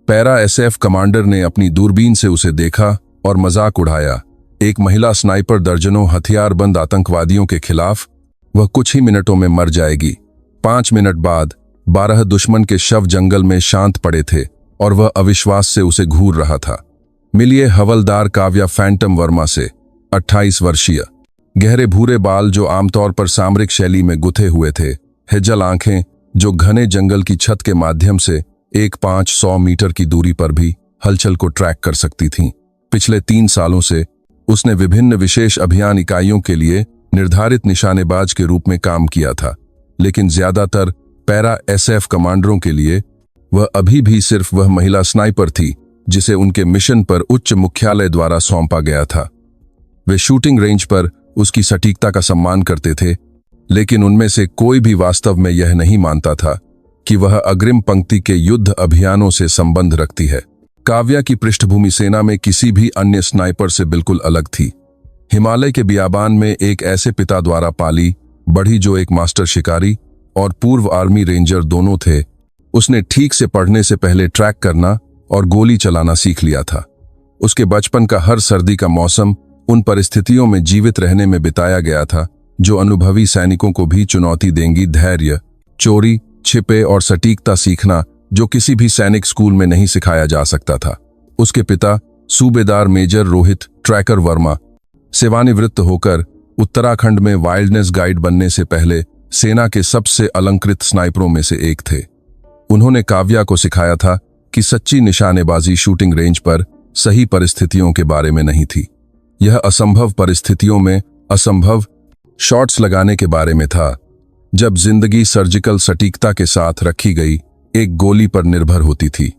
Para SF commander ने अपनी दूरबीन से उसे देखा और मजाक उड़ाया। एक महिला स्नाइपर दर्जनों हथियारबंद आतंकवादियों के खिलाफ, वह कुछ ही मिनटों में मर जाएगी। 5 मिनट बाद 12 दुश्मन के शव जंगल में शांत पड़े थे और वह अविश्वास से उसे घूर रहा था। मिलिए हवलदार काव्या फैंटम वर्मा से। 28 वर्षीय, गहरे भूरे बाल जो आमतौर पर सामरिक शैली में गुथे हुए थे, हेजल आंखें जो घने जंगल की छत के माध्यम से 100 मीटर की दूरी पर भी हलचल को ट्रैक कर सकती थीं। पिछले 3 सालों से उसने विभिन्न विशेष अभियान इकाइयों के लिए निर्धारित निशानेबाज के रूप में काम किया था, लेकिन ज्यादातर पैरा एसएफ कमांडरों के लिए वह अभी भी सिर्फ वह महिला स्नाइपर थी जिसे उनके मिशन पर उच्च मुख्यालय द्वारा सौंपा गया था। वे शूटिंग रेंज पर उसकी सटीकता का सम्मान करते थे, लेकिन उनमें से कोई भी वास्तव में यह नहीं मानता था कि वह अग्रिम पंक्ति के युद्ध अभियानों से संबंध रखती है। काव्या की पृष्ठभूमि सेना में किसी भी अन्य स्नाइपर से बिल्कुल अलग थी। हिमालय के बियाबान में एक ऐसे पिता द्वारा पाली बढ़ी जो एक मास्टर शिकारी और पूर्व आर्मी रेंजर दोनों थे, उसने ठीक से पढ़ने से पहले ट्रैक करना और गोली चलाना सीख लिया था। उसके बचपन का हर सर्दी का मौसम उन परिस्थितियों में जीवित रहने में बिताया गया था जो अनुभवी सैनिकों को भी चुनौती देंगी। धैर्य, चोरी छिपे और सटीकता सीखना जो किसी भी सैनिक स्कूल में नहीं सिखाया जा सकता था। उसके पिता सूबेदार मेजर रोहित ट्रैकर वर्मा सेवानिवृत्त होकर उत्तराखंड में वाइल्डनेस गाइड बनने से पहले सेना के सबसे अलंकृत स्नाइपरों में से एक थे। उन्होंने काव्या को सिखाया था कि सच्ची निशानेबाजी शूटिंग रेंज पर सही परिस्थितियों के बारे में नहीं थी, यह असंभव परिस्थितियों में असंभव शॉट्स लगाने के बारे में था। जब जिंदगी सर्जिकल सटीकता के साथ रखी गई एक गोली पर निर्भर होती थी।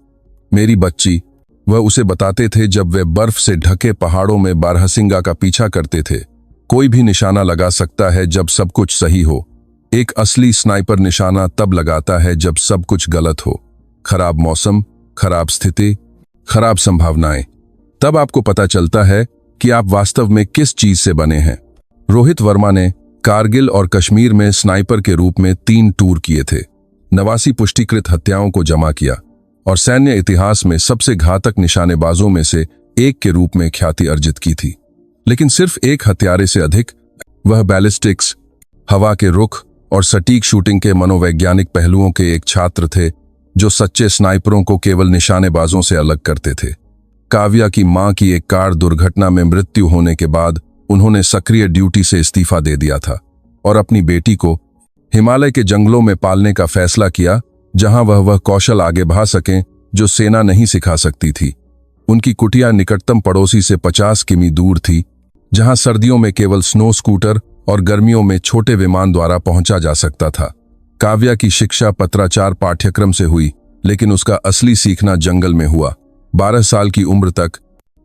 मेरी बच्ची, वह उसे बताते थे जब वे बर्फ से ढके पहाड़ों में बारहसिंगा का पीछा करते थे। कोई भी निशाना लगा सकता है जब सब कुछ सही हो। एक असली स्नाइपर निशाना तब लगाता है जब सब कुछ गलत हो। खराब मौसम, खराब स्थिति, खराब संभावनाएं। तब आपको पता चलता है कि आप वास्तव में किस चीज से बने हैं। रोहित वर्मा ने कारगिल और कश्मीर में स्नाइपर के रूप में 3 टूर किए थे, 89 पुष्टिकृत हत्याओं को जमा किया और सैन्य इतिहास में सबसे घातक निशानेबाजों में से एक के रूप में ख्याति अर्जित की थी। लेकिन सिर्फ एक हत्यारे से अधिक, वह बैलिस्टिक्स, हवा के रुख और सटीक शूटिंग के मनोवैज्ञानिक पहलुओं के एक छात्र थे जो सच्चे स्नाइपरों को केवल निशानेबाजों से अलग करते थे। काव्या की मां की एक कार दुर्घटना में मृत्यु होने के बाद उन्होंने सक्रिय ड्यूटी से इस्तीफा दे दिया था और अपनी बेटी को हिमालय के जंगलों में पालने का फैसला किया, जहां वह कौशल आगे बढ़ा सकें जो सेना नहीं सिखा सकती थी। उनकी कुटिया निकटतम पड़ोसी से 50 किमी दूर थी, जहां सर्दियों में केवल स्नो स्कूटर और गर्मियों में छोटे विमान द्वारा पहुंचा जा सकता था। काव्या की शिक्षा पत्राचार पाठ्यक्रम से हुई, लेकिन उसका असली सीखना जंगल में हुआ। 12 साल की उम्र तक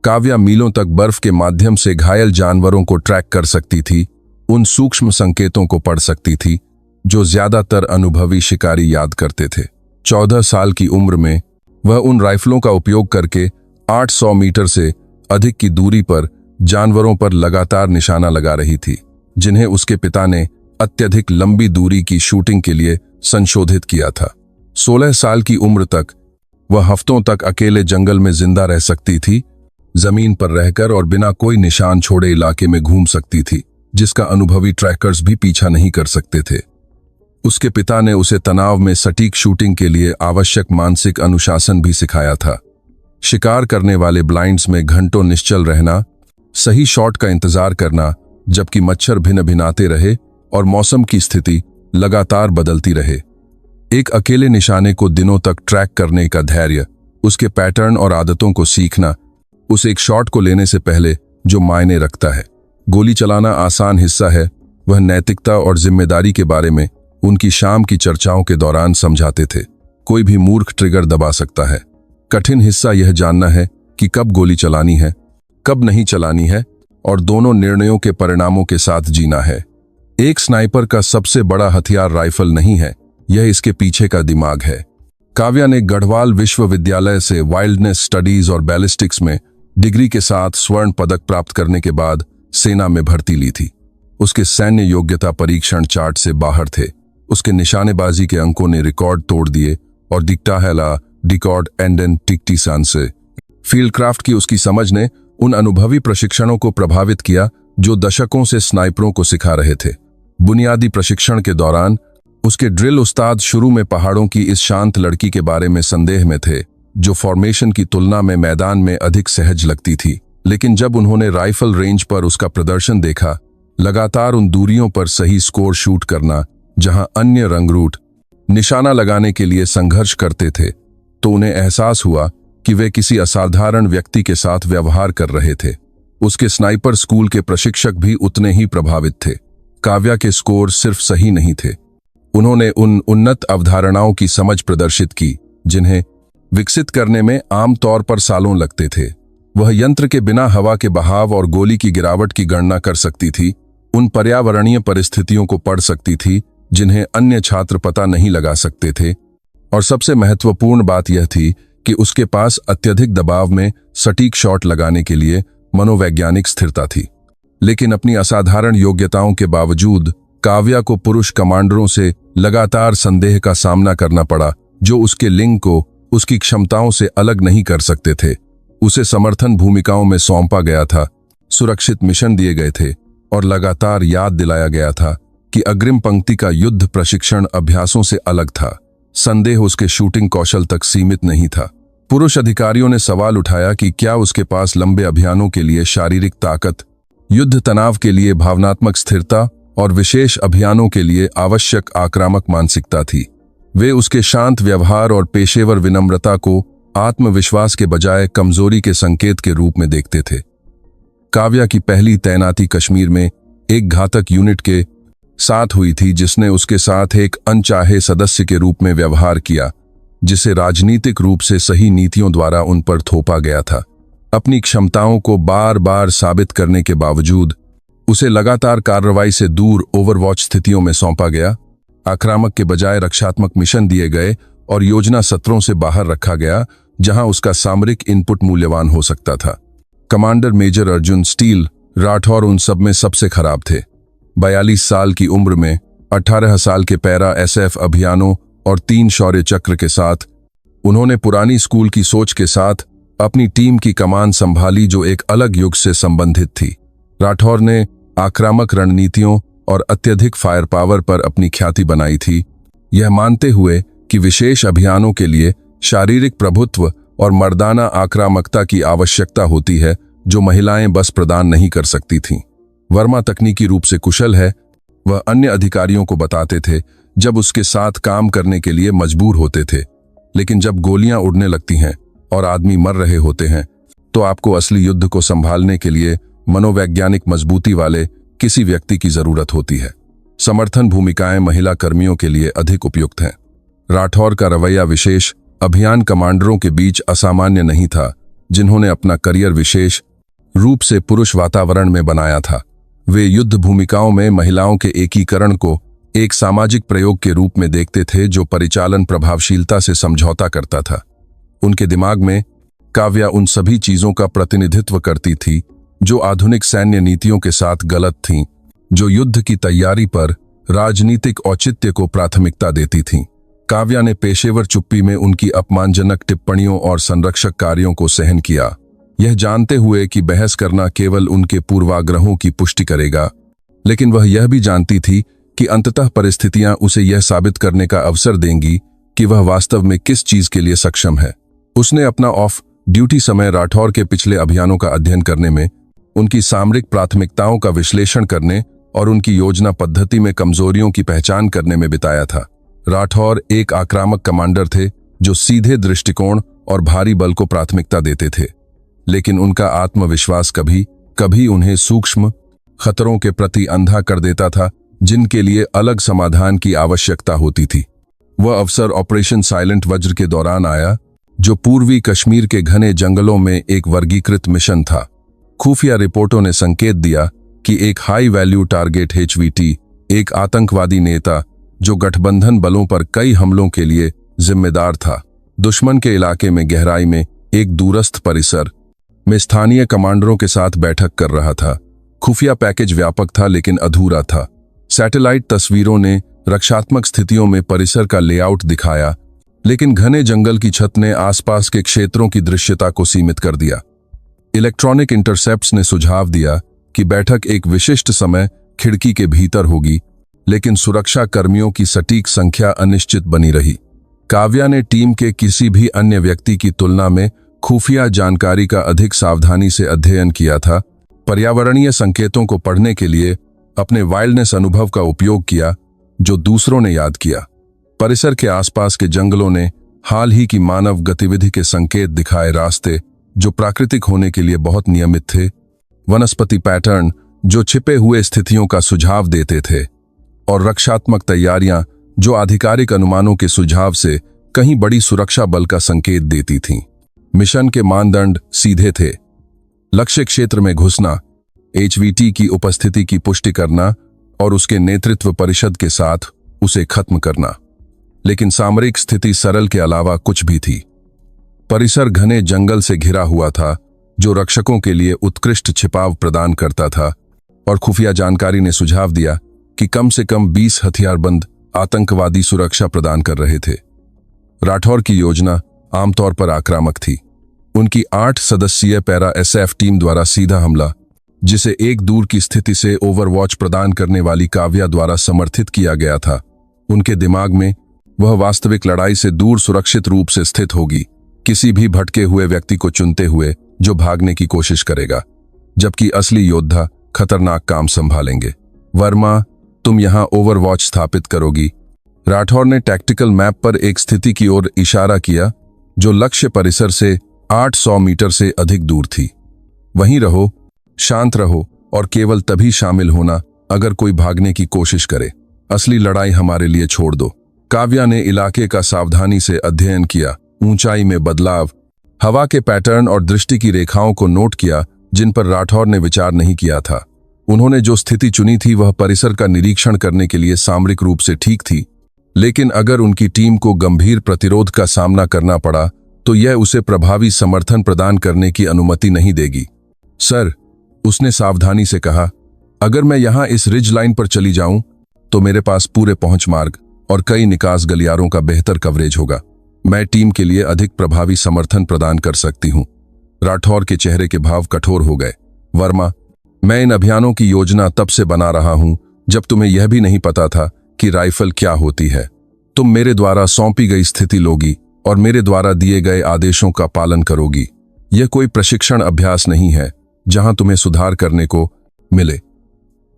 काव्या मीलों तक बर्फ के माध्यम से घायल जानवरों को ट्रैक कर सकती थी, उन सूक्ष्म संकेतों को पढ़ सकती थी जो ज्यादातर अनुभवी शिकारी याद करते थे। 14 साल की उम्र में वह उन राइफलों का उपयोग करके 800 मीटर से अधिक की दूरी पर जानवरों पर लगातार निशाना लगा रही थी, जिन्हें उसके पिता ने अत्यधिक लंबी दूरी की शूटिंग के लिए संशोधित किया था। 16 साल की उम्र तक वह हफ्तों तक अकेले जंगल में जिंदा रह सकती थी, जमीन पर रहकर और बिना कोई निशान छोड़े इलाके में घूम सकती थी, जिसका अनुभवी ट्रैकर्स भी पीछा नहीं कर सकते थे। उसके पिता ने उसे तनाव में सटीक शूटिंग के लिए आवश्यक मानसिक अनुशासन भी सिखाया था। शिकार करने वाले ब्लाइंड्स में घंटों निश्चल रहना, सही शॉट का इंतजार करना जबकि मच्छर भिन्न भिनाते रहे और मौसम की स्थिति लगातार बदलती रहे। एक अकेले निशाने को दिनों तक ट्रैक करने का धैर्य, उसके पैटर्न और आदतों को सीखना, उस एक शॉट को लेने से पहले जो मायने रखता है। गोली चलाना आसान हिस्सा है, वह नैतिकता और जिम्मेदारी के बारे में उनकी शाम की चर्चाओं के दौरान समझाते थे। कोई भी मूर्ख ट्रिगर दबा सकता है। कठिन हिस्सा यह जानना है कि कब गोली चलानी है, कब नहीं चलानी है और दोनों निर्णयों के परिणामों के साथ जीना है। एक स्नाइपर का सबसे बड़ा हथियार राइफल नहीं है, यह इसके पीछे का दिमाग है। काव्या ने गढ़वाल विश्वविद्यालय से वाइल्डनेस स्टडीज और बैलिस्टिक्स में डिग्री के साथ स्वर्ण पदक प्राप्त करने के बाद सेना में भर्ती ली थी। उसके सैन्य योग्यता परीक्षण चार्ट से बाहर थे। उसके निशानेबाजी के अंकों ने रिकॉर्ड तोड़ दिए और दिक्टाहेला डिकॉर्ड एंडन टिकटीसान से। फील्डक्राफ्ट की उसकी समझ ने उन अनुभवी प्रशिक्षणों को प्रभावित किया जो दशकों से स्नाइपरों को सिखा रहे थे। बुनियादी प्रशिक्षण के दौरान उसके ड्रिल उस्ताद शुरू में पहाड़ों की इस शांत लड़की के बारे में संदेह में थे, जो फॉर्मेशन की तुलना में मैदान में अधिक सहज लगती थी। लेकिन जब उन्होंने राइफल रेंज पर उसका प्रदर्शन देखा, लगातार उन दूरियों पर सही स्कोर शूट करना जहां अन्य रंगरूट निशाना लगाने के लिए संघर्ष करते थे, तो उन्हें एहसास हुआ कि वे किसी असाधारण व्यक्ति के साथ व्यवहार कर रहे थे। उसके स्नाइपर स्कूल के प्रशिक्षक भी उतने ही प्रभावित थे। काव्या के स्कोर सिर्फ सही नहीं थे, उन्होंने उन उन्नत अवधारणाओं की समझ प्रदर्शित की जिन्हें विकसित करने में आमतौर पर सालों लगते थे। वह यंत्र के बिना हवा के बहाव और गोली की गिरावट की गणना कर सकती थी, उन पर्यावरणीय परिस्थितियों को पढ़ सकती थी जिन्हें अन्य छात्र पता नहीं लगा सकते थे, और सबसे महत्वपूर्ण बात यह थी कि उसके पास अत्यधिक दबाव में सटीक शॉट लगाने के लिए मनोवैज्ञानिक स्थिरता थी। लेकिन अपनी असाधारण योग्यताओं के बावजूद काव्या को पुरुष कमांडरों से लगातार संदेह का सामना करना पड़ा, जो उसके लिंग को उसकी क्षमताओं से अलग नहीं कर सकते थे। उसे समर्थन भूमिकाओं में सौंपा गया था, सुरक्षित मिशन दिए गए थे और लगातार याद दिलाया गया था कि अग्रिम पंक्ति का युद्ध प्रशिक्षण अभ्यासों से अलग था। संदेह उसके शूटिंग कौशल तक सीमित नहीं था। पुरुष अधिकारियों ने सवाल उठाया कि क्या उसके पास लंबे अभियानों के लिए शारीरिक ताकत, युद्ध तनाव के लिए भावनात्मक स्थिरता और विशेष अभियानों के लिए आवश्यक आक्रामक मानसिकता थी। वे उसके शांत व्यवहार और पेशेवर विनम्रता को आत्मविश्वास के बजाय कमजोरी के संकेत के रूप में देखते थे। काव्या की पहली तैनाती कश्मीर में एक घातक यूनिट के साथ हुई थी, जिसने उसके साथ एक अनचाहे सदस्य के रूप में व्यवहार किया, जिसे राजनीतिक रूप से सही नीतियों द्वारा उन पर थोपा गया था। अपनी क्षमताओं को बार बार साबित करने के बावजूद उसे लगातार कार्रवाई से दूर ओवरवॉच स्थितियों में सौंपा गया। आक्रामक के बजाय रक्षात्मक मिशन दिए गए और योजना सत्रों से बाहर रखा गया जहां उसका सामरिक इनपुट मूल्यवान हो सकता था। Commander major Arjun Steel Rathore उन सब में सबसे खराब थे। 42 साल की उम्र में 18 साल के पैरा एसएफ अभियानों और 3 शौर्य चक्र के साथ उन्होंने पुरानी स्कूल की सोच के साथ अपनी टीम की कमान संभाली, जो एक अलग युग से संबंधित थी। राठौर ने आक्रामक रणनीतियों और अत्यधिक फायर पावर पर अपनी ख्याति बनाई थी, यह मानते हुए कि विशेष अभियानों के लिए शारीरिक प्रभुत्व और मर्दाना आक्रामकता की आवश्यकता होती है, जो महिलाएं बस प्रदान नहीं कर सकती थीं। वर्मा तकनीकी रूप से कुशल है, वह अन्य अधिकारियों को बताते थे जब उसके साथ काम करने के लिए मजबूर होते थे। लेकिन जब गोलियां उड़ने लगती हैं और आदमी मर रहे होते हैं, तो आपको असली युद्ध को संभालने के लिए मनोवैज्ञानिक मजबूती वाले किसी व्यक्ति की जरूरत होती है। समर्थन भूमिकाएं महिला कर्मियों के लिए अधिक उपयुक्त हैं। राठौर का रवैया विशेष अभियान कमांडरों के बीच असामान्य नहीं था, जिन्होंने अपना करियर विशेष रूप से पुरुष वातावरण में बनाया था। वे युद्ध भूमिकाओं में महिलाओं के एकीकरण को एक सामाजिक प्रयोग के रूप में देखते थे, जो परिचालन प्रभावशीलता से समझौता करता था। उनके दिमाग में काव्या उन सभी चीजों का प्रतिनिधित्व करती थी जो आधुनिक सैन्य नीतियों के साथ गलत थीं, जो युद्ध की तैयारी पर राजनीतिक औचित्य को प्राथमिकता देती थीं। काव्या ने पेशेवर चुप्पी में उनकी अपमानजनक टिप्पणियों और संरक्षक कार्यों को सहन किया, यह जानते हुए कि बहस करना केवल उनके पूर्वाग्रहों की पुष्टि करेगा। लेकिन वह यह भी जानती थी कि अंततः परिस्थितियां उसे यह साबित करने का अवसर देंगी कि वह वास्तव में किस चीज के लिए सक्षम है। उसने अपना ऑफ ड्यूटी समय राठौर के पिछले अभियानों का अध्ययन करने में, उनकी सामरिक प्राथमिकताओं का विश्लेषण करने और उनकी योजना पद्धति में कमजोरियों की पहचान करने में बिताया था। राठौर एक आक्रामक कमांडर थे जो सीधे दृष्टिकोण और भारी बल को प्राथमिकता देते थे, लेकिन उनका आत्मविश्वास कभी कभी उन्हें सूक्ष्म खतरों के प्रति अंधा कर देता था, जिनके लिए अलग समाधान की आवश्यकता होती थी। वह अवसर ऑपरेशन साइलेंट वज्र के दौरान आया, जो पूर्वी कश्मीर के घने जंगलों में एक वर्गीकृत मिशन था। खुफिया रिपोर्टों ने संकेत दिया कि एक हाई वैल्यू टारगेट HVT, एक आतंकवादी नेता जो गठबंधन बलों पर कई हमलों के लिए जिम्मेदार था, दुश्मन के इलाके में गहराई में एक दूरस्थ परिसर में स्थानीय कमांडरों के साथ बैठक कर रहा था। खुफिया पैकेज व्यापक था लेकिन अधूरा था। सैटेलाइट तस्वीरों ने रक्षात्मक स्थितियों में परिसर का लेआउट दिखाया, लेकिन घने जंगल की छत ने आसपास के क्षेत्रों की दृश्यता को सीमित कर दिया। इलेक्ट्रॉनिक इंटरसेप्ट्स ने सुझाव दिया कि बैठक एक विशिष्ट समय खिड़की के भीतर होगी, लेकिन सुरक्षा कर्मियों की सटीक संख्या अनिश्चित बनी रही। काव्या ने टीम के किसी भी अन्य व्यक्ति की तुलना में खुफिया जानकारी का अधिक सावधानी से अध्ययन किया था, पर्यावरणीय संकेतों को पढ़ने के लिए अपने वाइल्डनेस अनुभव का उपयोग किया जो दूसरों ने याद किया। परिसर के आसपास के जंगलों ने हाल ही की मानव गतिविधि के संकेत दिखाए, रास्ते जो प्राकृतिक होने के लिए बहुत नियमित थे, वनस्पति पैटर्न जो छिपे हुए स्थितियों का सुझाव देते थे, और रक्षात्मक तैयारियां जो आधिकारिक अनुमानों के सुझाव से कहीं बड़ी सुरक्षा बल का संकेत देती थीं। मिशन के मानदंड सीधे थे: लक्ष्य क्षेत्र में घुसना, HVT की उपस्थिति की पुष्टि करना और उसके नेतृत्व परिषद के साथ उसे खत्म करना। लेकिन सामरिक स्थिति सरल के अलावा कुछ भी थी। परिसर घने जंगल से घिरा हुआ था जो रक्षकों के लिए उत्कृष्ट छिपाव प्रदान करता था, और खुफिया जानकारी ने सुझाव दिया कि कम से कम 20 हथियारबंद आतंकवादी सुरक्षा प्रदान कर रहे थे। राठौर की योजना आमतौर पर आक्रामक थी। उनकी 8 सदस्यीय पैरा SF टीम द्वारा सीधा हमला, जिसे एक दूर की स्थिति से ओवरवॉच प्रदान करने वाली काव्या द्वारा समर्थित किया गया था। उनके दिमाग में वह वास्तविक लड़ाई से दूर सुरक्षित रूप से स्थित होगी, किसी भी भटके हुए व्यक्ति को चुनते हुए जो भागने की कोशिश करेगा, जबकि असली योद्धा खतरनाक काम संभालेंगे। वर्मा, तुम यहां ओवरवॉच स्थापित करोगी। राठौर ने टैक्टिकल मैप पर एक स्थिति की ओर इशारा किया जो लक्ष्य परिसर से 800 मीटर से अधिक दूर थी। वहीं रहो, शांत रहो और केवल तभी शामिल होना अगर कोई भागने की कोशिश करे। असली लड़ाई हमारे लिए छोड़ दो। काव्या ने इलाके का सावधानी से अध्ययन किया, ऊंचाई में बदलाव, हवा के पैटर्न और दृष्टि की रेखाओं को नोट किया जिन पर राठौर ने विचार नहीं किया था। उन्होंने जो स्थिति चुनी थी वह परिसर का निरीक्षण करने के लिए सामरिक रूप से ठीक थी, लेकिन अगर उनकी टीम को गंभीर प्रतिरोध का सामना करना पड़ा तो यह उसे प्रभावी समर्थन प्रदान करने की अनुमति नहीं देगी। सर, उसने सावधानी से कहा, अगर मैं यहां इस रिज लाइन पर चली जाऊं तो मेरे पास पूरे पहुंच मार्ग और कई निकास गलियारों का बेहतर कवरेज होगा। मैं टीम के लिए अधिक प्रभावी समर्थन प्रदान कर सकती हूं। राठौर के चेहरे के भाव कठोर हो गए। वर्मा, मैं इन अभियानों की योजना तब से बना रहा हूं जब तुम्हें यह भी नहीं पता था कि राइफल क्या होती है। तुम मेरे द्वारा सौंपी गई स्थिति लोगी और मेरे द्वारा दिए गए आदेशों का पालन करोगी। यह कोई प्रशिक्षण अभ्यास नहीं है जहां तुम्हें सुधार करने को मिले।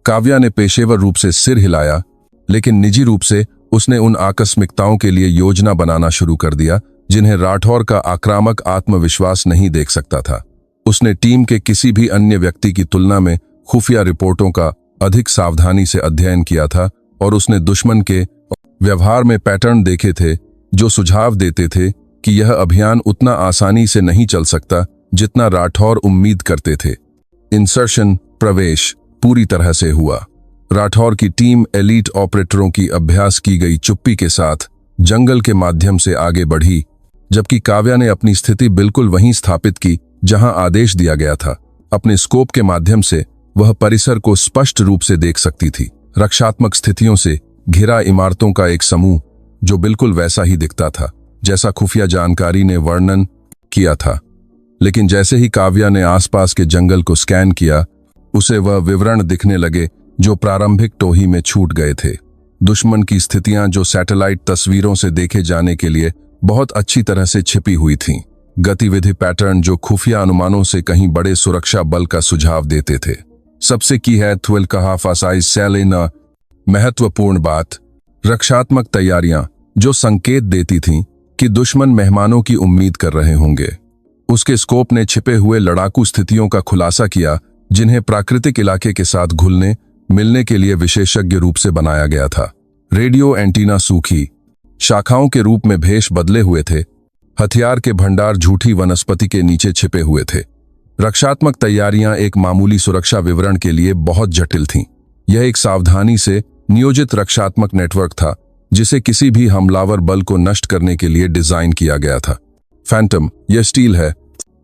काव्या ने पेशेवर रूप से सिर हिलाया, लेकिन निजी रूप से उसने उन आकस्मिकताओं के लिए योजना बनाना शुरू कर दिया जिन्हें राठौर का आक्रामक आत्मविश्वास नहीं देख सकता था। उसने टीम के किसी भी अन्य व्यक्ति की तुलना में खुफिया रिपोर्टों का अधिक सावधानी से अध्ययन किया था, और उसने दुश्मन के व्यवहार में पैटर्न देखे थे जो सुझाव देते थे कि यह अभियान उतना आसानी से नहीं चल सकता जितना राठौर उम्मीद करते थे। इंसर्शन, प्रवेश पूरी तरह से हुआ। राठौर की टीम एलीट ऑपरेटरों की अभ्यास की गई चुप्पी के साथ जंगल के माध्यम से आगे बढ़ी, जबकि काव्या ने अपनी स्थिति बिल्कुल वहीं स्थापित की जहां आदेश दिया गया था। अपने स्कोप के माध्यम से वह परिसर को स्पष्ट रूप से देख सकती थी। रक्षात्मक स्थितियों से घिरा इमारतों का एक समूह जो बिल्कुल वैसा ही दिखता था जैसा खुफिया जानकारी ने वर्णन किया था। लेकिन जैसे ही काव्या ने आसपास के जंगल को स्कैन किया, उसे वह विवरण दिखने लगे जो प्रारंभिक टोही में छूट गए थे। दुश्मन की स्थितियां जो सैटेलाइट तस्वीरों से देखे जाने के लिए बहुत अच्छी तरह से छिपी हुई थीं। गतिविधि पैटर्न जो खुफिया अनुमानों से कहीं बड़े सुरक्षा बल का सुझाव देते थे। सबसे की है थ्विल कहा फसाइज सेलेना। महत्वपूर्ण बात, रक्षात्मक तैयारियां जो संकेत देती थीं कि दुश्मन मेहमानों की उम्मीद कर रहे होंगे। उसके स्कोप ने छिपे हुए लड़ाकू स्थितियों का खुलासा किया जिन्हें प्राकृतिक इलाके के साथ घुलने मिलने के लिए विशेषज्ञ रूप से बनाया गया था। रेडियो एंटीना सूखी शाखाओं के रूप में भेष बदले हुए थे। हथियार के भंडार झूठी वनस्पति के नीचे छिपे हुए थे। रक्षात्मक तैयारियां एक मामूली सुरक्षा विवरण के लिए बहुत जटिल थीं। यह एक सावधानी से नियोजित रक्षात्मक नेटवर्क था जिसे किसी भी हमलावर बल को नष्ट करने के लिए डिजाइन किया गया था। फैंटम, यह स्टील है।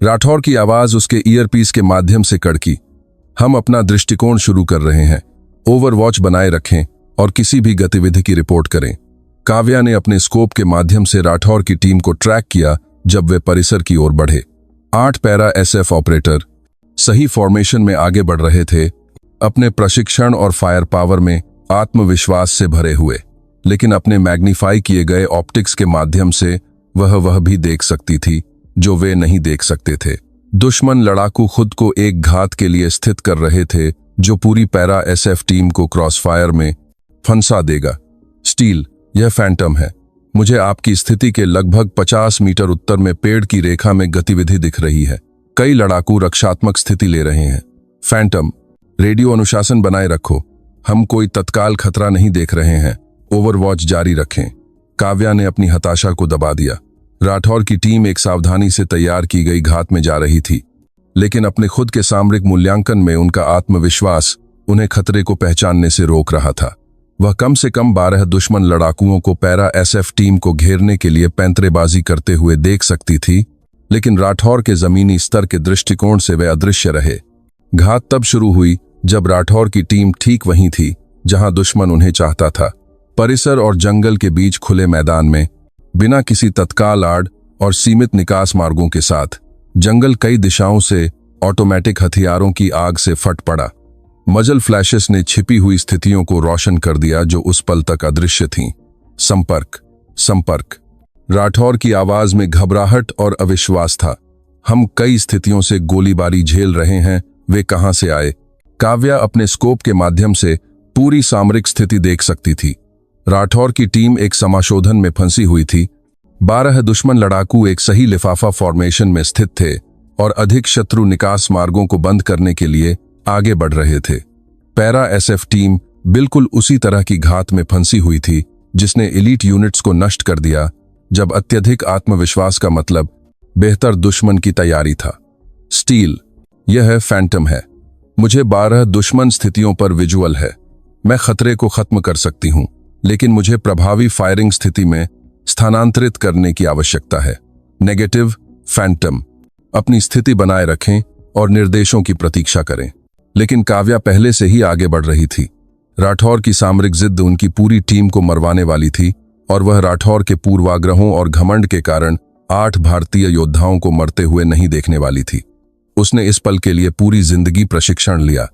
राठौर की आवाज उसके ईयरपीस के माध्यम से कड़की। हम अपना दृष्टिकोण शुरू कर रहे हैं। ओवरवॉच बनाए रखें और किसी भी गतिविधि की रिपोर्ट करें। काव्या ने अपने स्कोप के माध्यम से राठौर की टीम को ट्रैक किया जब वे परिसर की ओर बढ़े। 8 पैरा एसएफ ऑपरेटर सही फॉर्मेशन में आगे बढ़ रहे थे, अपने प्रशिक्षण और फायर पावर में आत्मविश्वास से भरे हुए, लेकिन अपने मैग्नीफाई किए गए ऑप्टिक्स के माध्यम से वह भी देख सकती थी जो वे नहीं देख सकते थे। दुश्मन लड़ाकू खुद को एक घात के लिए स्थित कर रहे थे जो पूरी पैरा एसएफ टीम को क्रॉसफायर में फंसा देगा। स्टील, यह फैंटम है। मुझे आपकी स्थिति के लगभग 50 मीटर उत्तर में पेड़ की रेखा में गतिविधि दिख रही है। कई लड़ाकू रक्षात्मक स्थिति ले रहे हैं। फैंटम, रेडियो अनुशासन बनाए रखो, हम कोई तत्काल खतरा नहीं देख रहे हैं। ओवरवॉच जारी रखें। काव्या ने अपनी हताशा को दबा दिया। राठौर की टीम एक सावधानी से तैयार की गई घात में जा रही थी, लेकिन अपने खुद के सामरिक मूल्यांकन में उनका आत्मविश्वास उन्हें खतरे को पहचानने से रोक रहा था। वह कम से कम 12 दुश्मन लड़ाकुओं को पैरा एसएफ टीम को घेरने के लिए पैंतरेबाजी करते हुए देख सकती थी, लेकिन राठौर के जमीनी स्तर के दृष्टिकोण से वे अदृश्य रहे। घात तब शुरू हुई जब राठौर की टीम ठीक वहीं थी जहां दुश्मन उन्हें चाहता था, परिसर और जंगल के बीच खुले मैदान में, बिना किसी तत्काल आड़ और सीमित निकास मार्गों के साथ। जंगल कई दिशाओं से ऑटोमेटिक हथियारों की आग से फट पड़ा। मजल फ्लैशेस ने छिपी हुई स्थितियों को रोशन कर दिया जो उस पल तक अदृश्य थीं। संपर्क, संपर्क। राठौर की आवाज में घबराहट और अविश्वास था। हम कई स्थितियों से गोलीबारी झेल रहे हैं, वे कहां से आए? काव्या अपने स्कोप के माध्यम से पूरी सामरिक स्थिति देख सकती थी। राठौर की टीम एक समाशोधन में फंसी हुई थी। 12 दुश्मन लड़ाकू एक सही लिफाफा फॉर्मेशन में स्थित थे और अधिक शत्रु निकास मार्गों को बंद करने के लिए आगे बढ़ रहे थे। पैरा एसएफ टीम बिल्कुल उसी तरह की घात में फंसी हुई थी जिसने एलीट यूनिट्स को नष्ट कर दिया, जब अत्यधिक आत्मविश्वास का मतलब बेहतर दुश्मन की तैयारी था। स्टील, यह फैंटम है। मुझे 12 दुश्मन स्थितियों पर विजुअल है। मैं खतरे को खत्म कर सकती हूं, लेकिन मुझे प्रभावी फायरिंग स्थिति में स्थानांतरित करने की आवश्यकता है। Negative, Phantom. अपनी स्थिति बनाए रखें और निर्देशों की प्रतीक्षा करें। लेकिन काव्या पहले से ही आगे बढ़ रही थी। राठौर की सामरिक जिद उनकी पूरी टीम को मरवाने वाली थी और वह राठौर के पूर्वाग्रहों और घमंड के कारण 8 भारतीय योद्धाओं को मरते हुए नहीं देखने वाली थी। उसने इस पल के लिए पूरी जिंदगी प्रशिक्षण लिया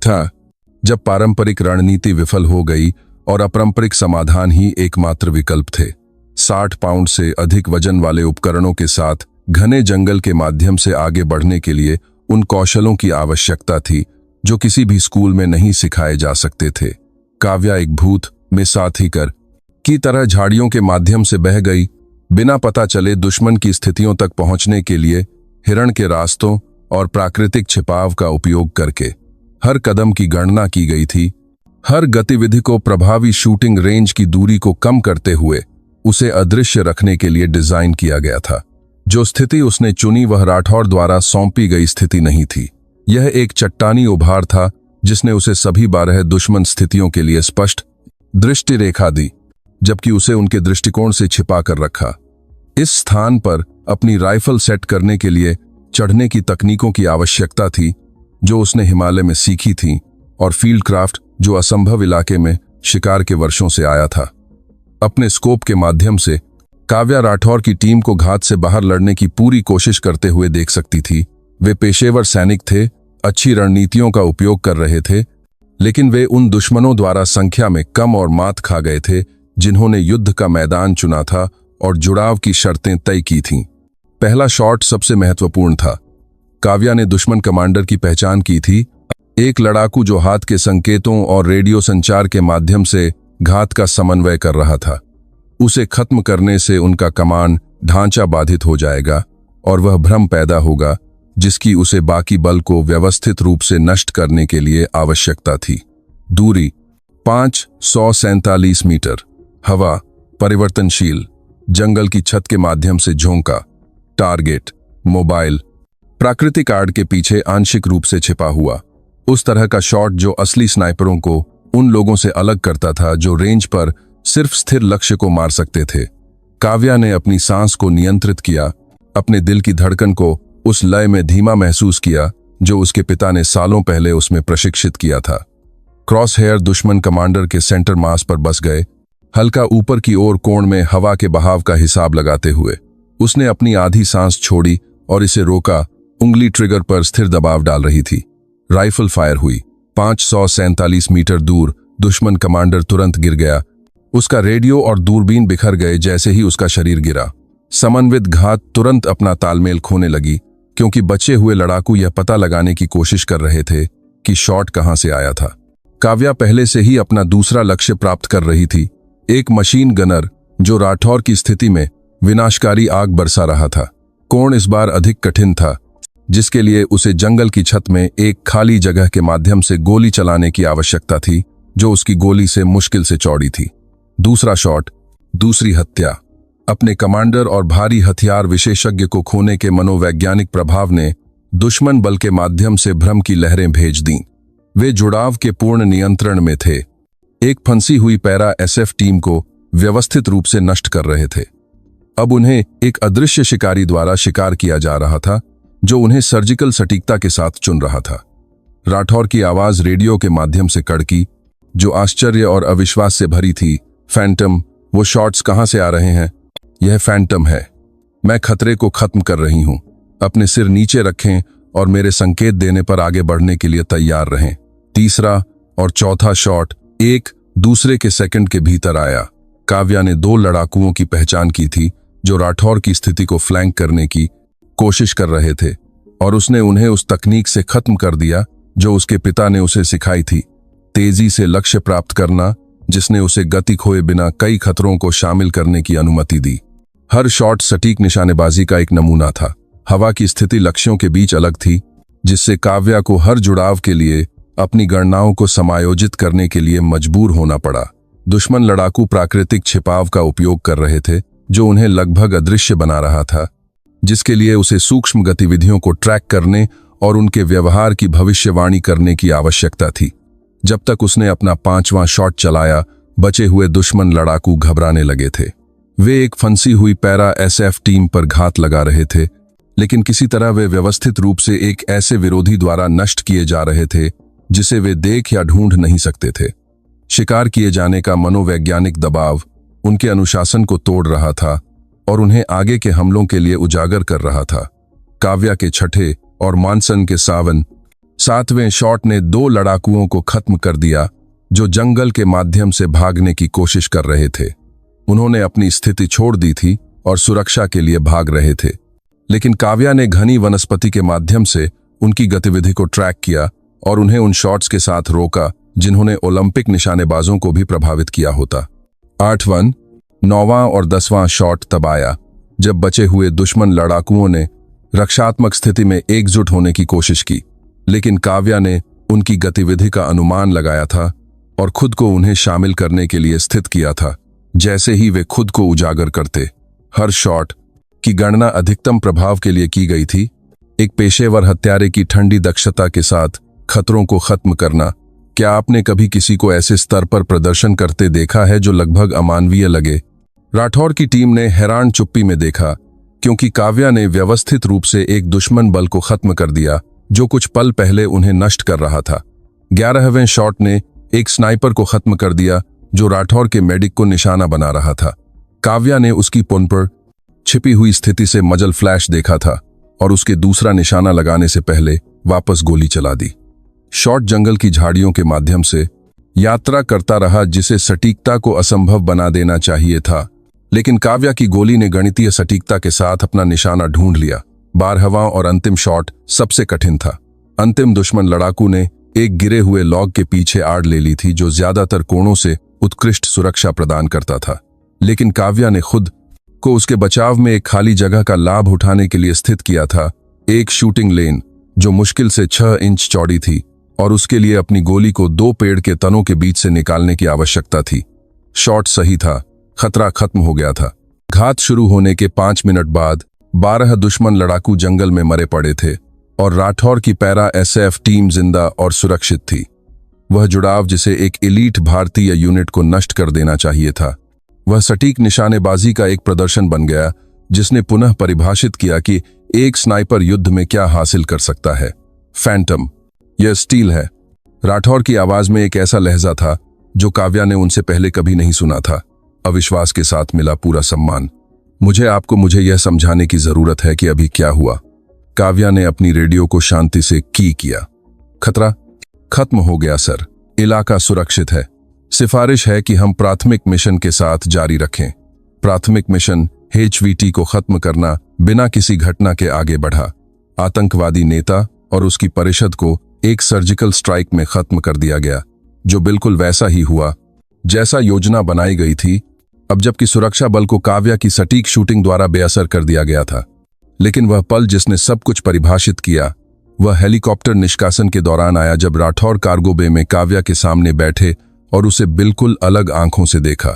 था। जब पारंपरिक रणनीति विफल हो गई और अपारंपरिक समाधान ही एकमात्र विकल्प थे। 60 पाउंड से अधिक वजन वाले उपकरणों के साथ घने जंगल के माध्यम से आगे बढ़ने के लिए उन कौशलों की आवश्यकता थी जो किसी भी स्कूल में नहीं सिखाए जा सकते थे। काव्या एक भूत में साथी कर की तरह झाड़ियों के माध्यम से बह गई, बिना पता चले दुश्मन की स्थितियों तक पहुंचने के लिए हिरण के रास्तों और प्राकृतिक छिपाव का उपयोग करके। हर कदम की गणना की गई थी। हर गतिविधि को प्रभावी शूटिंग रेंज की दूरी को कम करते हुए उसे अदृश्य रखने के लिए डिजाइन किया गया था। जो स्थिति उसने चुनी वह राठौर द्वारा सौंपी गई स्थिति नहीं थी। यह एक चट्टानी उभार था जिसने उसे सभी 12 दुश्मन स्थितियों के लिए स्पष्ट दृष्टि रेखा दी, जबकि उसे उनके दृष्टिकोण से छिपा कर रखा। इस स्थान पर अपनी राइफल सेट करने के लिए चढ़ने की तकनीकों की आवश्यकता थी जो उसने हिमालय में सीखी थी, और फील्ड क्राफ्ट जो असंभव इलाके में शिकार के वर्षों से आया था। अपने स्कोप के माध्यम से काव्या राठौर की टीम को घात से बाहर लड़ने की पूरी कोशिश करते हुए देख सकती थी। वे पेशेवर सैनिक थे, अच्छी रणनीतियों का उपयोग कर रहे थे, लेकिन वे उन दुश्मनों द्वारा संख्या में कम और मात खा गए थे जिन्होंने युद्ध का मैदान चुना था और जुड़ाव की शर्तें तय की थीं। पहला शॉट सबसे महत्वपूर्ण था। काव्या ने दुश्मन कमांडर की पहचान की थी, एक लड़ाकू जो हाथ के संकेतों और रेडियो संचार के माध्यम से घात का समन्वय कर रहा था। उसे खत्म करने से उनका कमान ढांचा बाधित हो जाएगा और वह भ्रम पैदा होगा जिसकी उसे बाकी बल को व्यवस्थित रूप से नष्ट करने के लिए आवश्यकता थी। दूरी 547 मीटर। हवा परिवर्तनशील, जंगल की छत के माध्यम से झोंका। टारगेट मोबाइल, प्राकृतिक आड़ के पीछे आंशिक रूप से छिपा हुआ। उस तरह का शॉट जो असली स्नाइपरों को उन लोगों से अलग करता था जो रेंज पर सिर्फ स्थिर लक्ष्य को मार सकते थे। काव्या ने अपनी सांस को नियंत्रित किया, अपने दिल की धड़कन को उस लय में धीमा महसूस किया जो उसके पिता ने सालों पहले उसमें प्रशिक्षित किया था। क्रॉस हेयर दुश्मन कमांडर के सेंटर मास पर बस गए। हल्का ऊपर की ओर कोण में हवा के बहाव का हिसाब लगाते हुए उसने अपनी आधी सांस छोड़ी और इसे रोका। उंगली ट्रिगर पर स्थिर दबाव डाल रही थी। राइफल फायर हुई। 547 मीटर दूर दुश्मन कमांडर तुरंत गिर गया। उसका रेडियो और दूरबीन बिखर गए जैसे ही उसका शरीर गिरा। समन्वित घात तुरंत अपना तालमेल खोने लगी, क्योंकि बचे हुए लड़ाकू यह पता लगाने की कोशिश कर रहे थे कि शॉट कहां से आया था। काव्या पहले से ही अपना दूसरा लक्ष्य प्राप्त कर रही थी, एक मशीन गनर जो राठौर की स्थिति में विनाशकारी आग बरसा रहा था। कोण इस बार अधिक कठिन था, जिसके लिए उसे जंगल की छत में एक खाली जगह के माध्यम से गोली चलाने की आवश्यकता थी, जो उसकी गोली से मुश्किल से चौड़ी थी। दूसरा शॉट, दूसरी हत्या। अपने कमांडर और भारी हथियार विशेषज्ञ को खोने के मनोवैज्ञानिक प्रभाव ने दुश्मन बल के माध्यम से भ्रम की लहरें भेज दीं। वे जुड़ाव के पूर्ण नियंत्रण में थे, एक फंसी हुई पैरा एसएफ टीम को व्यवस्थित रूप से नष्ट कर रहे थे। अब उन्हें एक अदृश्य शिकारी द्वारा शिकार किया जा रहा था, जो उन्हें सर्जिकल सटीकता के साथ चुन रहा था। राठौर की आवाज रेडियो के माध्यम से कड़की, जो आश्चर्य और अविश्वास से भरी थी। फैंटम, वो शॉट्स कहां से आ रहे हैं? यह फैंटम है। मैं खतरे को खत्म कर रही हूं। अपने सिर नीचे रखें और मेरे संकेत देने पर आगे बढ़ने के लिए तैयार रहें। तीसरा और चौथा शॉट एक दूसरे के सेकंड के भीतर आया। काव्या ने 2 लड़ाकुओं की पहचान की थी, जो राठौर की स्थिति को फ्लैंक करने की कोशिश कर रहे थे, और उसने उन्हें उस तकनीक से खत्म कर दिया जो उसके पिता ने उसे सिखाई थी, तेजी से लक्ष्य प्राप्त करना, जिसने उसे गति खोए बिना कई खतरों को शामिल करने की अनुमति दी। हर शॉट सटीक निशानेबाजी का एक नमूना था। हवा की स्थिति लक्ष्यों के बीच अलग थी, जिससे काव्या को हर जुड़ाव के लिए अपनी गणनाओं को समायोजित करने के लिए मजबूर होना पड़ा। दुश्मन लड़ाकू प्राकृतिक छिपाव का उपयोग कर रहे थे, जो उन्हें लगभग अदृश्य बना रहा था, जिसके लिए उसे सूक्ष्म गतिविधियों को ट्रैक करने और उनके व्यवहार की भविष्यवाणी करने की आवश्यकता थी। जब तक उसने अपना 5वां शॉट चलाया, बचे हुए दुश्मन लड़ाकू घबराने लगे थे। वे एक फंसी हुई पैरा एसएफ टीम पर घात लगा रहे थे, लेकिन किसी तरह वे व्यवस्थित रूप से एक ऐसे विरोधी द्वारा नष्ट किए जा रहे थे जिसे वे देख या ढूंढ नहीं सकते थे। शिकार किए जाने का मनोवैज्ञानिक दबाव उनके अनुशासन को तोड़ रहा था और उन्हें आगे के हमलों के लिए उजागर कर रहा था। काव्या के छठे और मानसन के 7वें शॉट ने 2 लड़ाकुओं को खत्म कर दिया, जो जंगल के माध्यम से भागने की कोशिश कर रहे थे। उन्होंने अपनी स्थिति छोड़ दी थी और सुरक्षा के लिए भाग रहे थे, लेकिन काव्या ने घनी वनस्पति के माध्यम से उनकी गतिविधि को ट्रैक किया और उन्हें उन शॉट्स के साथ रोका जिन्होंने ओलंपिक निशानेबाजों को भी प्रभावित किया होता। 8वां, 9वां और 10वां शॉट तब आया जब बचे हुए दुश्मन लड़ाकुओं ने रक्षात्मक स्थिति में एकजुट होने की कोशिश की, लेकिन काव्या ने उनकी गतिविधि का अनुमान लगाया था और खुद को उन्हें शामिल करने के लिए स्थित किया था। जैसे ही वे खुद को उजागर करते, हर शॉट की गणना अधिकतम प्रभाव के लिए की गई थी। एक पेशेवर हत्यारे की ठंडी दक्षता के साथ खतरों को खत्म करना। क्या आपने कभी किसी को ऐसे स्तर पर प्रदर्शन करते देखा है जो लगभग अमानवीय लगे? राठौर की टीम ने हैरान चुप्पी में देखा, क्योंकि काव्या ने व्यवस्थित रूप से एक दुश्मन बल को खत्म कर दिया जो कुछ पल पहले उन्हें नष्ट कर रहा था। 11वें शॉट ने एक स्नाइपर को खत्म कर दिया जो राठौर के मेडिक को निशाना बना रहा था। काव्या ने उसकी पुन पर छिपी हुई स्थिति से मजल फ्लैश देखा था और उसके दूसरा निशाना लगाने से पहले वापस गोली चला दी। शॉट जंगल की झाड़ियों के माध्यम से यात्रा करता रहा, जिसे सटीकता को असंभव बना देना चाहिए था, लेकिन काव्या की गोली ने गणितीय सटीकता के साथ अपना निशाना ढूंढ लिया। 12वां और अंतिम शॉट सबसे कठिन था। अंतिम दुश्मन लड़ाकू ने एक गिरे हुए लॉग के पीछे आड़ ले ली थी, जो ज्यादातर कोणों से उत्कृष्ट सुरक्षा प्रदान करता था, लेकिन काव्या ने खुद को उसके बचाव में एक खाली जगह का लाभ उठाने के लिए स्थित किया था। एक शूटिंग लेन जो मुश्किल से 6 इंच चौड़ी थी और उसके लिए अपनी गोली को 2 पेड़ के तनों के बीच से निकालने की आवश्यकता थी। शॉट सही था, खतरा खत्म हो गया था। घात शुरू होने के 5 मिनट बाद 12 दुश्मन लड़ाकू जंगल में मरे पड़े थे और राठौर की पैरा एसएफ टीम जिंदा और सुरक्षित थी। वह जुड़ाव जिसे एक एलीट भारतीय यूनिट को नष्ट कर देना चाहिए था, वह सटीक निशानेबाजी का एक प्रदर्शन बन गया, जिसने पुनः परिभाषित किया कि एक स्नाइपर युद्ध में क्या हासिल कर सकता है। फैंटम, यह स्टील है। राठौर की आवाज में एक ऐसा लहजा था जो काव्या ने उनसे पहले कभी नहीं सुना था। अविश्वास के साथ मिला पूरा सम्मान। मुझे यह समझाने की जरूरत है कि अभी क्या हुआ। काव्या ने अपनी रेडियो को शांति से किया। खतरा खत्म हो गया सर, इलाका सुरक्षित है। सिफारिश है कि हम प्राथमिक मिशन के साथ जारी रखें। प्राथमिक मिशन HVT को खत्म करना बिना किसी घटना के आगे बढ़ा। आतंकवादी नेता और उसकी परिषद को एक सर्जिकल स्ट्राइक में खत्म कर दिया गया, जो बिल्कुल वैसा ही हुआ जैसा योजना बनाई गई थी। अब जबकि सुरक्षा बल को काव्या की सटीक शूटिंग द्वारा बेअसर कर दिया गया था, लेकिन वह पल जिसने सब कुछ परिभाषित किया वह हेलीकॉप्टर निष्कासन के दौरान आया, जब राठौर कार्गो बे में काव्या के सामने बैठे और उसे बिल्कुल अलग आंखों से देखा।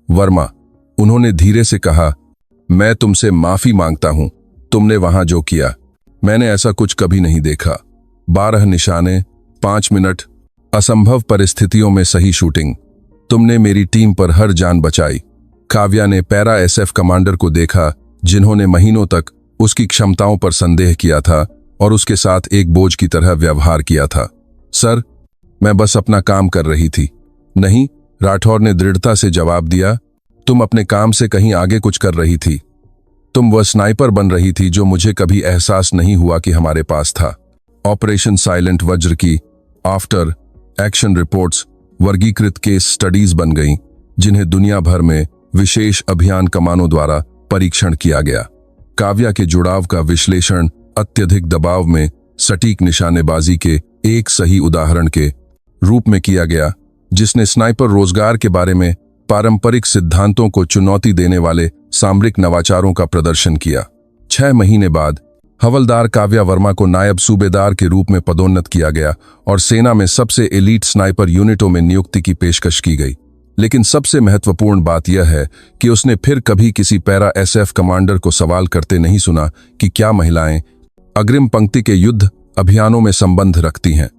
वर्मा, उन्होंने धीरे से कहा, मैं तुमसे माफी मांगता हूं, तुमने वहां जो किया मैंने ऐसा कुछ कभी नहीं देखा। 12 निशाने, 5 मिनट, असंभव परिस्थितियों में सही शूटिंग, तुमने मेरी टीम पर हर जान बचाई। काव्या ने पैरा SF कमांडर को देखा, जिन्होंने महीनों तक उसकी क्षमताओं पर संदेह किया था और उसके साथ एक बोझ की तरह व्यवहार किया था। सर, मैं बस अपना काम कर रही थी। नहीं, राठौर ने दृढ़ता से जवाब दिया, तुम अपने काम से कहीं आगे कुछ कर रही थी। तुम वह स्नाइपर बन रही थी जो मुझे कभी एहसास नहीं हुआ कि हमारे पास था। ऑपरेशन साइलेंट वज्र की आफ्टर एक्शन रिपोर्ट्स वर्गीकृत केस स्टडीज बन गईं, जिन्हें दुनिया भर में विशेष अभियान कमानों द्वारा परीक्षण किया गया। काव्या के जुड़ाव का विश्लेषण अत्यधिक दबाव में सटीक निशानेबाजी के एक सही उदाहरण के रूप में किया गया, जिसने स्नाइपर रोजगार के बारे में पारंपरिक सिद्धांतों को चुनौती देने वाले सामरिक नवाचारों का प्रदर्शन किया। 6 महीने बाद हवलदार काव्या वर्मा को नायब सूबेदार के रूप में पदोन्नत किया गया और सेना में सबसे एलीट स्नाइपर यूनिटों में नियुक्ति की पेशकश की गई। लेकिन सबसे महत्वपूर्ण बात यह है कि उसने फिर कभी किसी पैरा SF कमांडर को सवाल करते नहीं सुना कि क्या महिलाएं अग्रिम पंक्ति के युद्ध अभियानों में संबंध रखती हैं।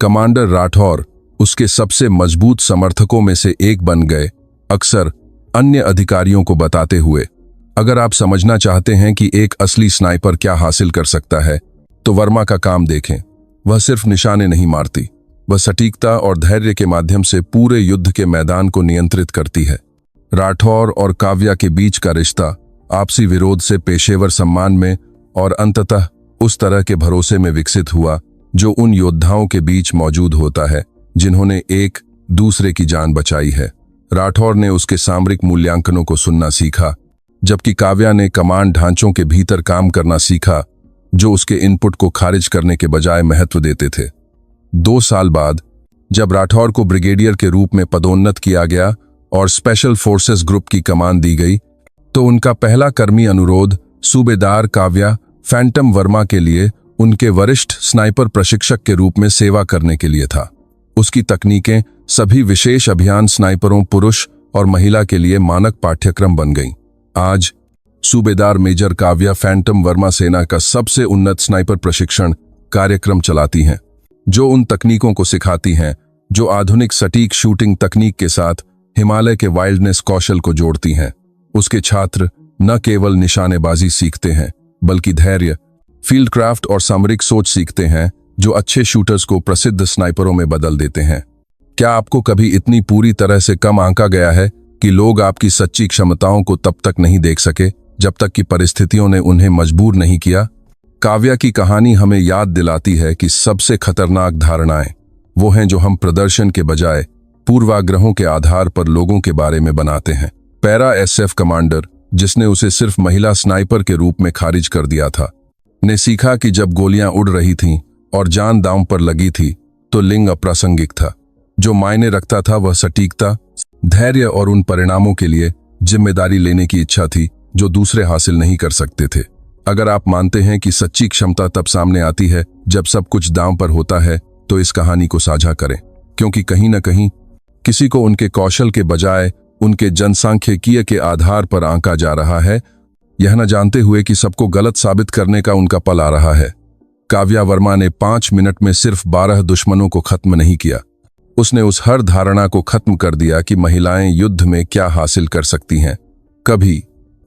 कमांडर राठौर उसके सबसे मजबूत समर्थकों में से एक बन गए, अक्सर अन्य अधिकारियों को बताते हुए, अगर आप समझना चाहते हैं कि एक असली स्नाइपर क्या हासिल कर सकता है, तो वर्मा का काम देखें। वह सिर्फ निशाने नहीं मारती, वह सटीकता और धैर्य के माध्यम से पूरे युद्ध के मैदान को नियंत्रित करती है। राठौर और काव्या के बीच का रिश्ता आपसी विरोध से पेशेवर सम्मान में और अंततः उस तरह के भरोसे में विकसित हुआ जो उन योद्धाओं के बीच मौजूद होता है जिन्होंने एक दूसरे की जान बचाई है। राठौर ने उसके सामरिक मूल्यांकनों को सुनना सीखा, जबकि काव्या ने कमांड ढांचों के भीतर काम करना सीखा जो उसके इनपुट को खारिज करने के बजाय महत्व देते थे। 2 साल बाद जब राठौर को ब्रिगेडियर के रूप में पदोन्नत किया गया और स्पेशल फोर्सेस ग्रुप की कमान दी गई, तो उनका पहला कर्मी अनुरोध सूबेदार काव्या फैंटम वर्मा के लिए उनके वरिष्ठ स्नाइपर प्रशिक्षक के रूप में सेवा करने के लिए था। उसकी तकनीकें सभी विशेष अभियान स्नाइपरों, पुरुष और महिला के लिए मानक पाठ्यक्रम बन गईं। आज सूबेदार मेजर काव्या फैंटम वर्मा सेना का सबसे उन्नत स्नाइपर प्रशिक्षण कार्यक्रम चलाती हैं, जो उन तकनीकों को सिखाती हैं जो आधुनिक सटीक शूटिंग तकनीक के साथ हिमालय के वाइल्डनेस कौशल को जोड़ती हैं। उसके छात्र न केवल निशानेबाजी सीखते हैं, बल्कि धैर्य, फील्ड क्राफ्ट और सामरिक सोच सीखते हैं जो अच्छे शूटर्स को प्रसिद्ध स्नाइपरों में बदल देते हैं। क्या आपको कभी इतनी पूरी तरह से कम आंका गया है कि लोग आपकी सच्ची क्षमताओं को तब तक नहीं देख सके जब तक कि परिस्थितियों ने उन्हें मजबूर नहीं किया? काव्या की कहानी हमें याद दिलाती है कि सबसे खतरनाक धारणाएं वो हैं जो हम प्रदर्शन के बजाय पूर्वाग्रहों के आधार पर लोगों के बारे में बनाते हैं। पैरा SF कमांडर, जिसने उसे सिर्फ महिला स्नाइपर के रूप में खारिज कर दिया था, ने सीखा कि जब गोलियां उड़ रही थीं और जान दांव पर लगी थी तो लिंग अप्रासंगिक था। जो मायने रखता था वह सटीकता, धैर्य और उन परिणामों के लिए जिम्मेदारी लेने की इच्छा थी जो दूसरे हासिल नहीं कर सकते थे। अगर आप मानते हैं कि सच्ची क्षमता तब सामने आती है जब सब कुछ दांव पर होता है, तो इस कहानी को साझा करें, क्योंकि कहीं न कहीं किसी को उनके कौशल के बजाय उनके जनसांख्यिकीय के आधार पर आंका जा रहा है, यह न जानते हुए कि सबको गलत साबित करने का उनका पल आ रहा है। काव्या वर्मा ने 5 मिनट में सिर्फ 12 दुश्मनों को खत्म नहीं किया, उसने उस हर धारणा को खत्म कर दिया कि महिलाएं युद्ध में क्या हासिल कर सकती हैं।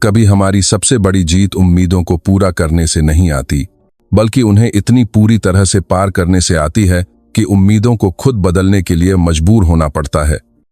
कभी हमारी सबसे बड़ी जीत उम्मीदों को पूरा करने से नहीं आती, बल्कि उन्हें इतनी पूरी तरह से पार करने से आती है कि उम्मीदों को खुद बदलने के लिए मजबूर होना पड़ता है।